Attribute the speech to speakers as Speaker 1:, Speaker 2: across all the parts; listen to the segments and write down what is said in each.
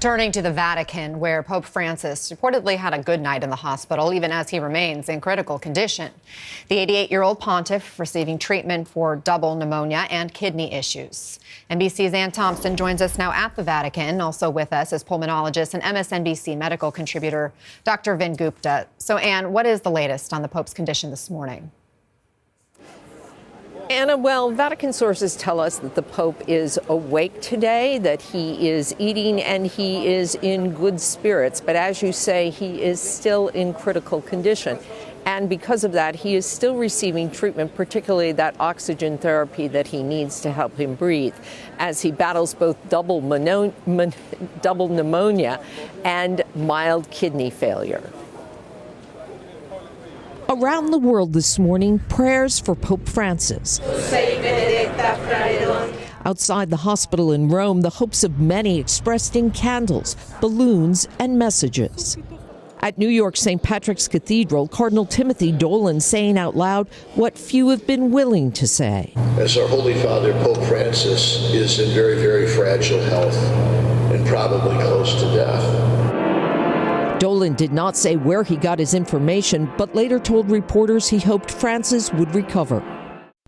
Speaker 1: Turning to the Vatican, where Pope Francis reportedly had a good night in the hospital, even as he remains in critical condition. The 88-year-old pontiff receiving treatment for double pneumonia and kidney issues. NBC's Ann Thompson joins us now at the Vatican. Also with us is pulmonologist and MSNBC medical contributor Dr. Vin Gupta. So, Ann, what is the latest on the Pope's condition this morning?
Speaker 2: Anna, well, Vatican sources tell us that the Pope is awake today, that he is eating and he is in good spirits. But as you say, he is still in critical condition. And because of that, he is still receiving treatment, particularly that oxygen therapy that he needs to help him breathe, as he battles both double pneumonia and mild kidney failure.
Speaker 3: Around the world this morning, prayers for Pope Francis. Outside the hospital in Rome, the hopes of many expressed in candles, balloons, and messages. At New York St. Patrick's Cathedral, Cardinal Timothy Dolan saying out loud what few have been willing to say.
Speaker 4: As our Holy Father, Pope Francis, is in very, very fragile health and probably close to death.
Speaker 3: Dolan did not say where he got his information, but later told reporters he hoped Francis would recover.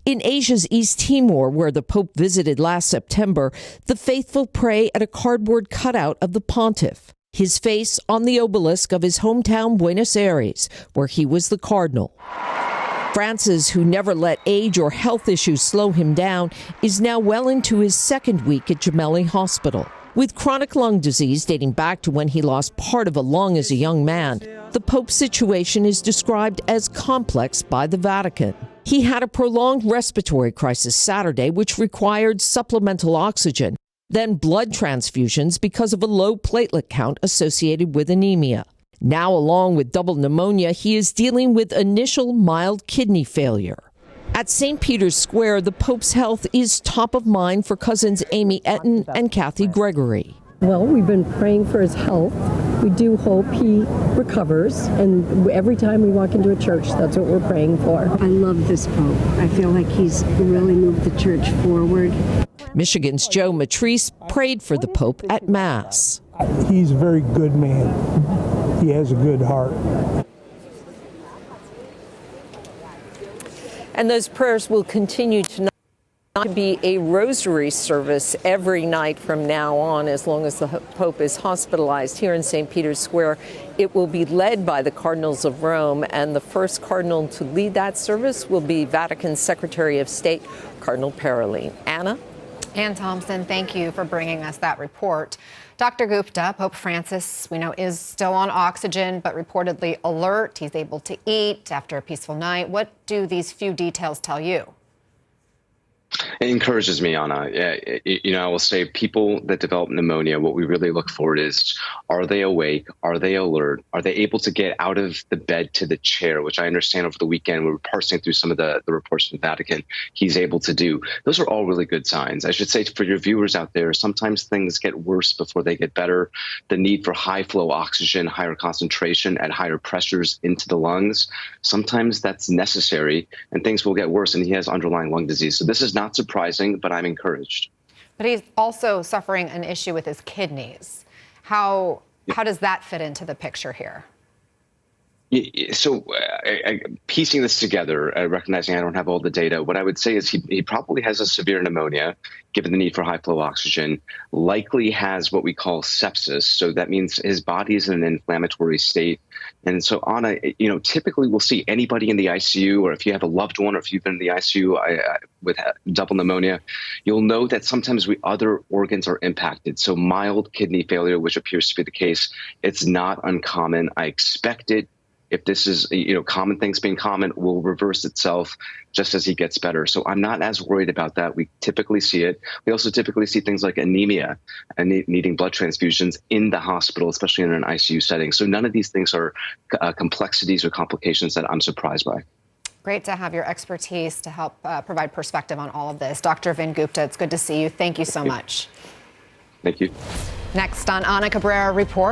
Speaker 3: In Asia's East Timor, where the Pope visited last September, the faithful pray at a cardboard cutout of the pontiff, his face on the obelisk of his hometown Buenos Aires, where he was the cardinal. Francis, who never let age or health issues slow him down, is now well into his second week at Gemelli Hospital. With chronic lung disease dating back to when he lost part of a lung as a young man, the Pope's situation is described as complex by the Vatican. He had a prolonged respiratory crisis Saturday, which required supplemental oxygen, then blood transfusions because of a low platelet count associated with anemia. Now, along with double pneumonia, he is dealing with initial mild kidney failure. At St. Peter's Square, the Pope's health is top of mind for cousins Amy Etten and Kathy Gregory.
Speaker 5: Well, we've been praying for his health. We do hope he recovers, and every time we walk into a church, that's what we're praying for.
Speaker 6: I love this Pope. I feel like he's really moved the church forward.
Speaker 3: Michigan's Joe Matrice prayed for the Pope at Mass.
Speaker 7: He's a very good man. He has a good heart.
Speaker 2: And those prayers will continue tonight. To be a rosary service every night from now on, as long as the Pope is hospitalized here in St. Peter's Square. It will be led by the Cardinals of Rome, and the first cardinal to lead that service will be Vatican Secretary of State, Cardinal Parolin. Anna?
Speaker 1: Ann Thompson, thank you for bringing us that report. Dr. Gupta, Pope Francis, we know, is still on oxygen, but reportedly alert. He's able to eat after a peaceful night. What do these few details tell you?
Speaker 8: It encourages me, Anna. I will say people that develop pneumonia, what we really look for is, are they awake? Are they alert? Are they able to get out of the bed to the chair, which I understand over the weekend we were parsing through some of the reports from the Vatican, he's able to do. Those are all really good signs. I should say for your viewers out there, sometimes things get worse before they get better. The need for high flow oxygen, higher concentration at higher pressures into the lungs, sometimes that's necessary and things will get worse, and he has underlying lung disease. So this is not surprising, but I'm encouraged.
Speaker 1: But he's also suffering an issue with his kidneys. How does that fit into the picture here? So piecing this together, recognizing I don't have all the data, what I would say is he probably has a severe pneumonia, given the need for high flow oxygen, likely has what we call sepsis. So that means his body is in an inflammatory state. And so, Anna, typically we'll see anybody in the ICU, or if you have a loved one, or if you've been in the ICU with double pneumonia, you'll know that sometimes other organs are impacted. So mild kidney failure, which appears to be the case, it's not uncommon. I expect it. If this is, common things being common, will reverse itself just as he gets better. So I'm not as worried about that. We typically see it. We also typically see things like anemia and needing blood transfusions in the hospital, especially in an ICU setting. So none of these things are complexities or complications that I'm surprised by. Great to have your expertise to help provide perspective on all of this. Dr. Vin Gupta, it's good to see you. Thank you so much.
Speaker 8: Thank you.
Speaker 1: Next on Ana Cabrera Report.